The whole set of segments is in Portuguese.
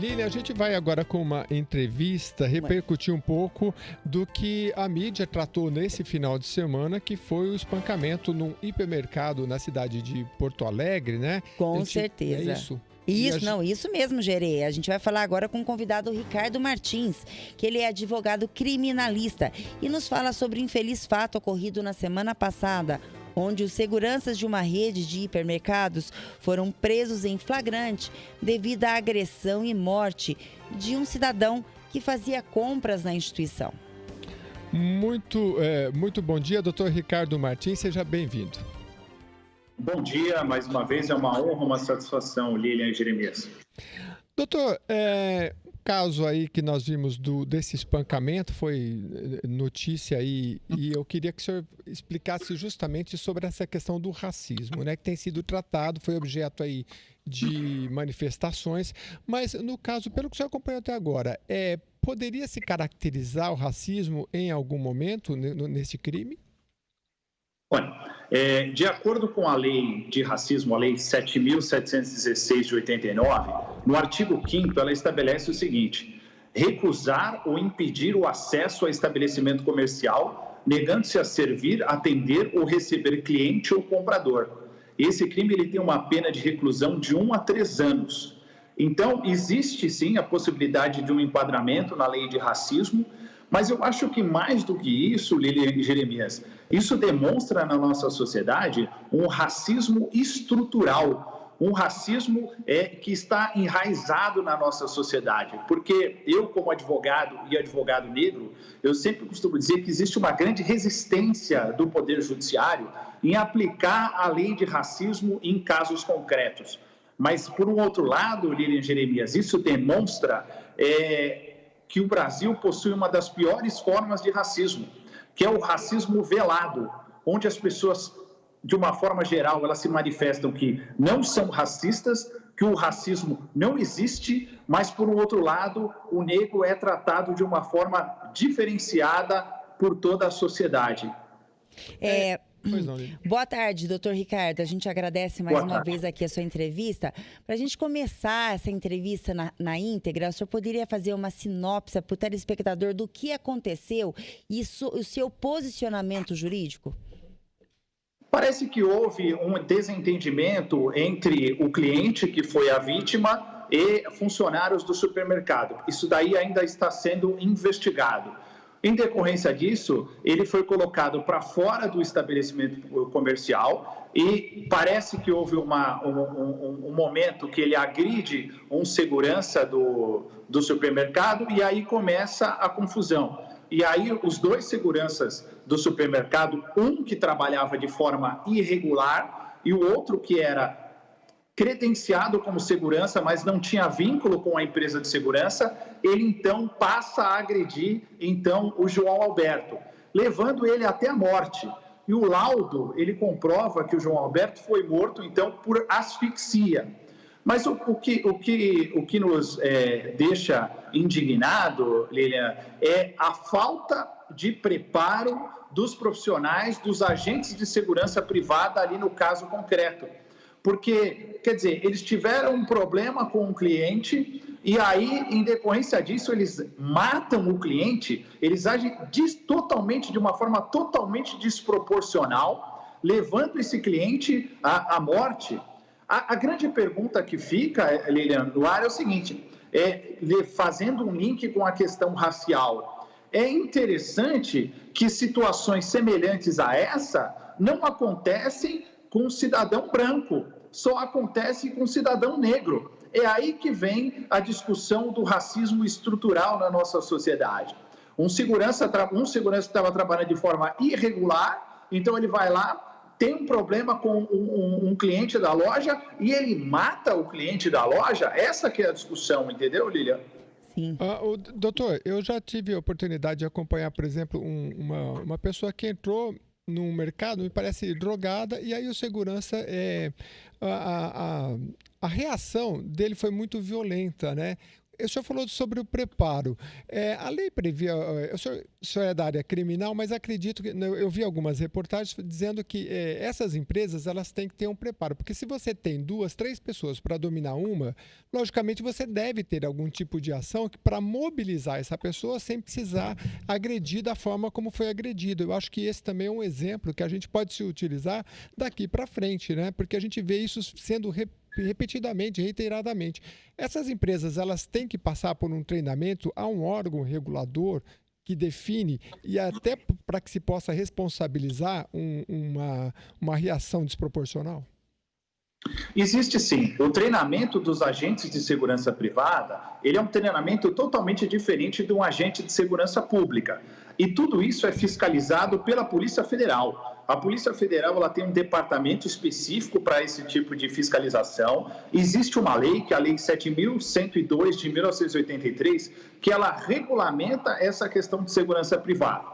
Lilian, a gente vai agora com uma entrevista repercutir um pouco do que a mídia tratou nesse final de semana, que foi o espancamento num hipermercado na cidade de Porto Alegre, né? Com certeza. É isso? Isso mesmo, Gerê. A gente vai falar agora com o convidado Ricardo Martins, que ele é advogado criminalista e nos fala sobre o infeliz fato ocorrido na semana passada, onde os seguranças de uma rede de hipermercados foram presos em flagrante devido à agressão e morte de um cidadão que fazia compras na instituição. Muito bom dia, doutor Ricardo Martins, seja bem-vindo. Bom dia, mais uma vez, é uma honra, uma satisfação, Lilian e Jeremias. Doutor, caso aí que nós vimos desse espancamento, foi notícia aí, e eu queria que o senhor explicasse justamente sobre essa questão do racismo, né, que tem sido tratado, foi objeto aí de manifestações, mas no caso, pelo que o senhor acompanhou até agora, poderia se caracterizar o racismo em algum momento nesse crime? Olha, de acordo com a lei de racismo, a lei 7.716 de 89, no artigo 5º, ela estabelece o seguinte: recusar ou impedir o acesso a estabelecimento comercial, negando-se a servir, atender ou receber cliente ou comprador. Esse crime ele tem uma pena de reclusão de 1 a 3 anos. Então, existe sim a possibilidade de um enquadramento na lei de racismo, mas eu acho que mais do que isso, Lilian e Jeremias, isso demonstra na nossa sociedade um racismo estrutural, um racismo que está enraizado na nossa sociedade. Porque eu, como advogado e advogado negro, eu sempre costumo dizer que existe uma grande resistência do Poder Judiciário em aplicar a lei de racismo em casos concretos. Mas, por um outro lado, Lilian e Jeremias, isso demonstra que o Brasil possui uma das piores formas de racismo, que é o racismo velado, onde as pessoas, de uma forma geral, elas se manifestam que não são racistas, que o racismo não existe, mas, por um outro lado, o negro é tratado de uma forma diferenciada por toda a sociedade. Boa tarde, doutor Ricardo. A gente agradece mais uma vez aqui a sua entrevista. Para a gente começar essa entrevista na íntegra, o senhor poderia fazer uma sinopse para o telespectador do que aconteceu e o seu posicionamento jurídico? Parece que houve um desentendimento entre o cliente, que foi a vítima, e funcionários do supermercado. Isso daí ainda está sendo investigado. Em decorrência disso, ele foi colocado para fora do estabelecimento comercial e parece que houve um momento que ele agride um segurança do supermercado e aí começa a confusão. E aí os dois seguranças do supermercado, um que trabalhava de forma irregular e o outro que era credenciado como segurança, mas não tinha vínculo com a empresa de segurança, ele então passa a agredir então o João Alberto, levando ele até a morte. E o laudo, ele comprova que o João Alberto foi morto então por asfixia. Mas o que nos deixa indignado, Lilian, é a falta de preparo dos profissionais, dos agentes de segurança privada ali no caso concreto. Porque, quer dizer, eles tiveram um problema com o cliente e aí, em decorrência disso, eles matam o cliente, eles agem de uma forma totalmente desproporcional, levando esse cliente à morte. A grande pergunta que fica, Lilian, no ar é o seguinte, fazendo um link com a questão racial, é interessante que situações semelhantes a essa não acontecem com um cidadão branco, só acontece com um cidadão negro. É aí que vem a discussão do racismo estrutural na nossa sociedade. Um segurança estava trabalhando de forma irregular, então ele vai lá, tem um problema com um cliente da loja e ele mata o cliente da loja. Essa que é a discussão, entendeu, Lilian? Sim. Doutor, eu já tive a oportunidade de acompanhar, por exemplo, uma pessoa que entrou no mercado, me parece drogada, e aí o segurança, a reação dele foi muito violenta, né? O senhor falou sobre o preparo. A lei previa. O senhor é da área criminal, mas acredito que. Eu vi algumas reportagens dizendo que essas empresas elas têm que ter um preparo. Porque se você tem 2, 3 pessoas para dominar uma, logicamente você deve ter algum tipo de ação para mobilizar essa pessoa sem precisar agredir da forma como foi agredido. Eu acho que esse também é um exemplo que a gente pode se utilizar daqui para frente, né? Porque a gente vê isso sendo repetidamente, reiteradamente. Essas empresas elas têm que passar por um treinamento a um órgão regulador que define e até para que se possa responsabilizar uma reação desproporcional? Existe sim. O treinamento dos agentes de segurança privada, ele é um treinamento totalmente diferente de um agente de segurança pública. E tudo isso é fiscalizado pela Polícia Federal. A Polícia Federal ela tem um departamento específico para esse tipo de fiscalização. Existe uma lei, que é a Lei 7.102 de 1983, que ela regulamenta essa questão de segurança privada.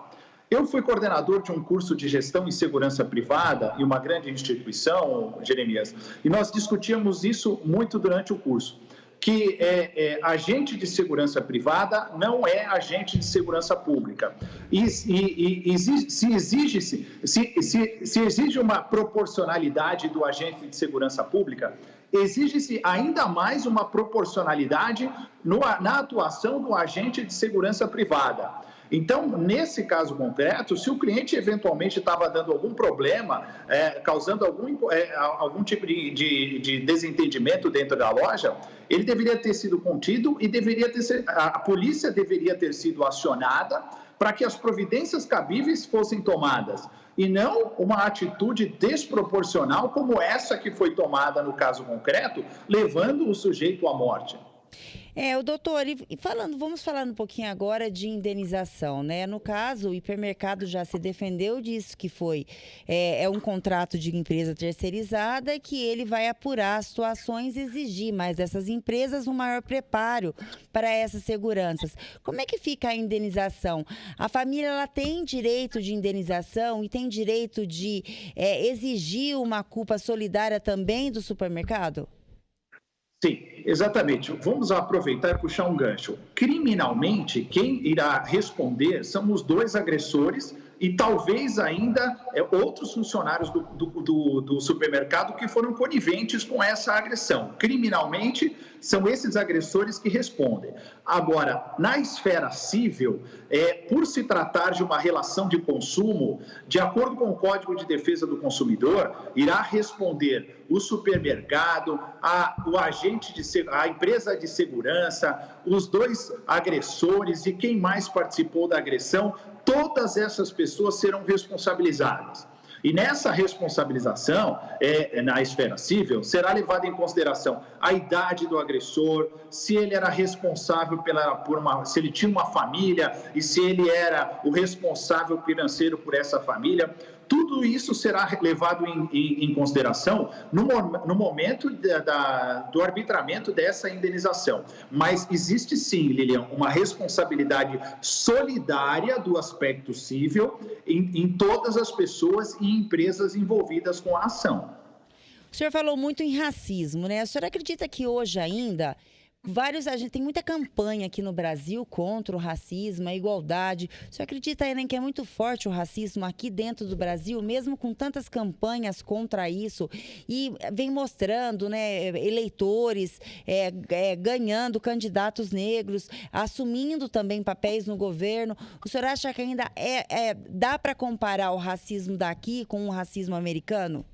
Eu fui coordenador de um curso de gestão em segurança privada em uma grande instituição, Jeremias, e nós discutíamos isso muito durante o curso, que agente de segurança privada não é agente de segurança pública. Se exige uma proporcionalidade do agente de segurança pública, exige-se ainda mais uma proporcionalidade na atuação do agente de segurança privada. Então, nesse caso concreto, se o cliente eventualmente estava dando algum problema, causando algum tipo de desentendimento dentro da loja, ele deveria ter sido contido e a polícia deveria ter sido acionada para que as providências cabíveis fossem tomadas, e não uma atitude desproporcional como essa que foi tomada no caso concreto, levando o sujeito à morte. Doutor, vamos falar um pouquinho agora de indenização, né? No caso, o hipermercado já se defendeu disso, que foi um contrato de empresa terceirizada que ele vai apurar as situações e exigir mais dessas empresas um maior preparo para essas seguranças. Como é que fica a indenização? A família ela tem direito de indenização e tem direito de exigir uma culpa solidária também do supermercado? Sim, exatamente. Vamos aproveitar e puxar um gancho. Criminalmente, quem irá responder são os 2 agressores e talvez ainda outros funcionários do supermercado que foram coniventes com essa agressão. Criminalmente, são esses agressores que respondem. Agora, na esfera civil, por se tratar de uma relação de consumo, de acordo com o Código de Defesa do Consumidor, irá responder o supermercado, a empresa de segurança, os 2 agressores e quem mais participou da agressão. Todas essas pessoas serão responsabilizadas. E nessa responsabilização, na esfera civil, será levada em consideração a idade do agressor, se ele era responsável se ele tinha uma família e se ele era o responsável financeiro por essa família. Tudo isso será levado em consideração no momento do arbitramento dessa indenização. Mas existe sim, Lilian, uma responsabilidade solidária do aspecto civil em todas as pessoas e empresas envolvidas com a ação. O senhor falou muito em racismo, né? O senhor acredita que hoje ainda a gente tem muita campanha aqui no Brasil contra o racismo, a igualdade. O senhor acredita ainda que é muito forte o racismo aqui dentro do Brasil, mesmo com tantas campanhas contra isso? E vem mostrando, né, eleitores ganhando candidatos negros, assumindo também papéis no governo. O senhor acha que ainda dá para comparar o racismo daqui com o racismo americano?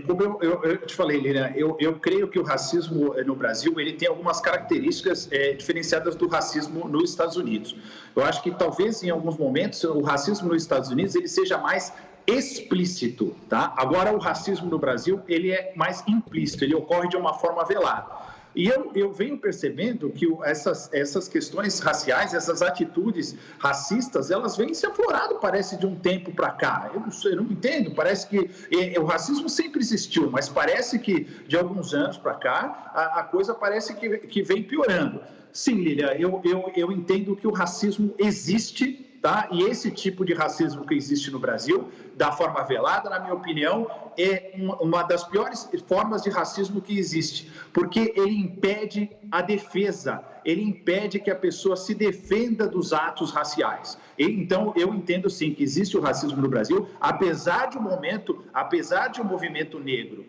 Como eu te falei, Lilian, eu creio que o racismo no Brasil ele tem algumas características diferenciadas do racismo nos Estados Unidos. Eu acho que talvez em alguns momentos o racismo nos Estados Unidos ele seja mais explícito, tá? Agora o racismo no Brasil ele é mais implícito, ele ocorre de uma forma velada. E eu venho percebendo que essas questões raciais, essas atitudes racistas, elas vêm se aflorando, parece, de um tempo para cá. Eu não entendo, parece que o racismo sempre existiu, mas parece que de alguns anos para cá a coisa parece que vem piorando. Sim, Lília, eu entendo que o racismo existe tá? E esse tipo de racismo que existe no Brasil, da forma velada, na minha opinião, é uma das piores formas de racismo que existe, porque ele impede a defesa, ele impede que a pessoa se defenda dos atos raciais. Então, eu entendo sim que existe o racismo no Brasil, apesar de um movimento negro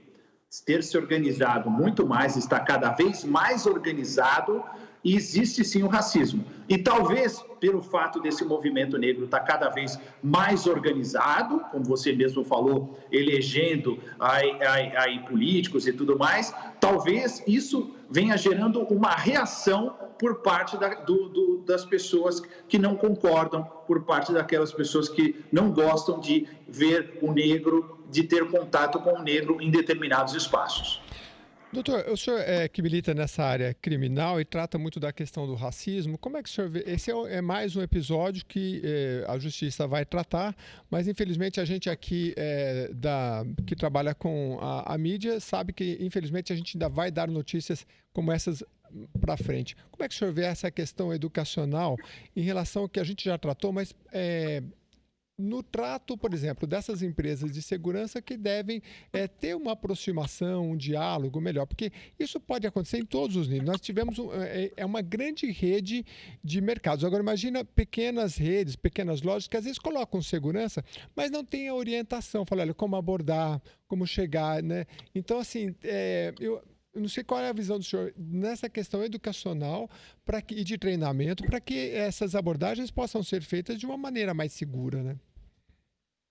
ter se organizado muito mais, está cada vez mais organizado, e existe sim o racismo. E talvez, pelo fato desse movimento negro estar cada vez mais organizado, como você mesmo falou, elegendo aí políticos e tudo mais, talvez isso venha gerando uma reação por parte das pessoas que não concordam, por parte daquelas pessoas que não gostam de ver o negro, de ter contato com o negro em determinados espaços. Doutor, o senhor que milita nessa área criminal e trata muito da questão do racismo, como é que o senhor vê? Esse é mais um episódio que a justiça vai tratar, mas infelizmente a gente aqui que trabalha com a mídia sabe que infelizmente a gente ainda vai dar notícias como essas para frente. Como é que o senhor vê essa questão educacional em relação ao que a gente já tratou, mas no trato, por exemplo, dessas empresas de segurança que devem ter uma aproximação, um diálogo melhor, porque isso pode acontecer em todos os níveis. Nós tivemos uma grande rede de mercados. Agora, imagina pequenas redes, pequenas lojas que às vezes colocam segurança, mas não tem a orientação, falam, olha, como abordar, como chegar, né? Então, assim, eu não sei qual é a visão do senhor nessa questão educacional e de treinamento para que essas abordagens possam ser feitas de uma maneira mais segura, né?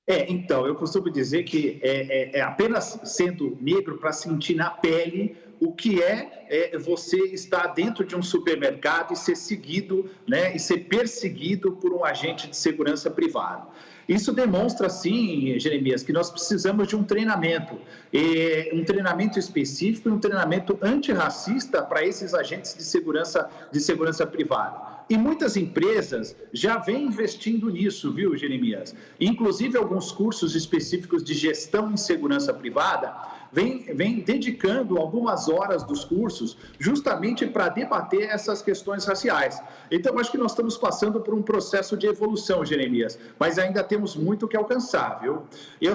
Então, eu costumo dizer que é apenas sendo negro para sentir na pele o que é você estar dentro de um supermercado e ser seguido, né, e ser perseguido por um agente de segurança privado. Isso demonstra, sim, Jeremias, que nós precisamos de um treinamento específico e um treinamento antirracista para esses agentes de segurança privada. E muitas empresas já vêm investindo nisso, viu, Jeremias? Inclusive, alguns cursos específicos de gestão em segurança privada vem dedicando algumas horas dos cursos justamente para debater essas questões raciais. Então, acho que nós estamos passando por um processo de evolução, Jeremias, mas ainda temos muito que alcançar, viu?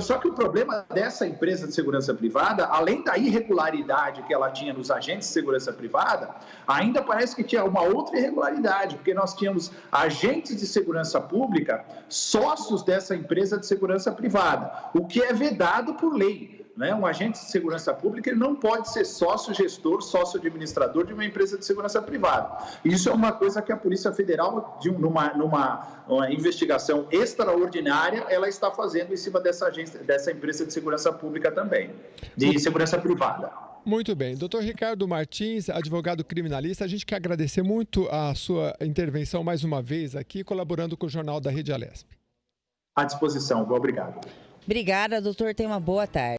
Só que o problema dessa empresa de segurança privada, além da irregularidade que ela tinha nos agentes de segurança privada, ainda parece que tinha uma outra irregularidade, porque nós tínhamos agentes de segurança pública sócios dessa empresa de segurança privada, o que é vedado por lei. Um agente de segurança pública ele não pode ser sócio-gestor, sócio-administrador de uma empresa de segurança privada. Isso é uma coisa que a Polícia Federal, numa investigação extraordinária, ela está fazendo em cima dessa empresa de segurança pública também, de segurança privada. Muito bem. Doutor Ricardo Martins, advogado criminalista, a gente quer agradecer muito a sua intervenção mais uma vez aqui, colaborando com o Jornal da Rede Alesp. À disposição. Obrigado. Obrigada, doutor. Tenha uma boa tarde.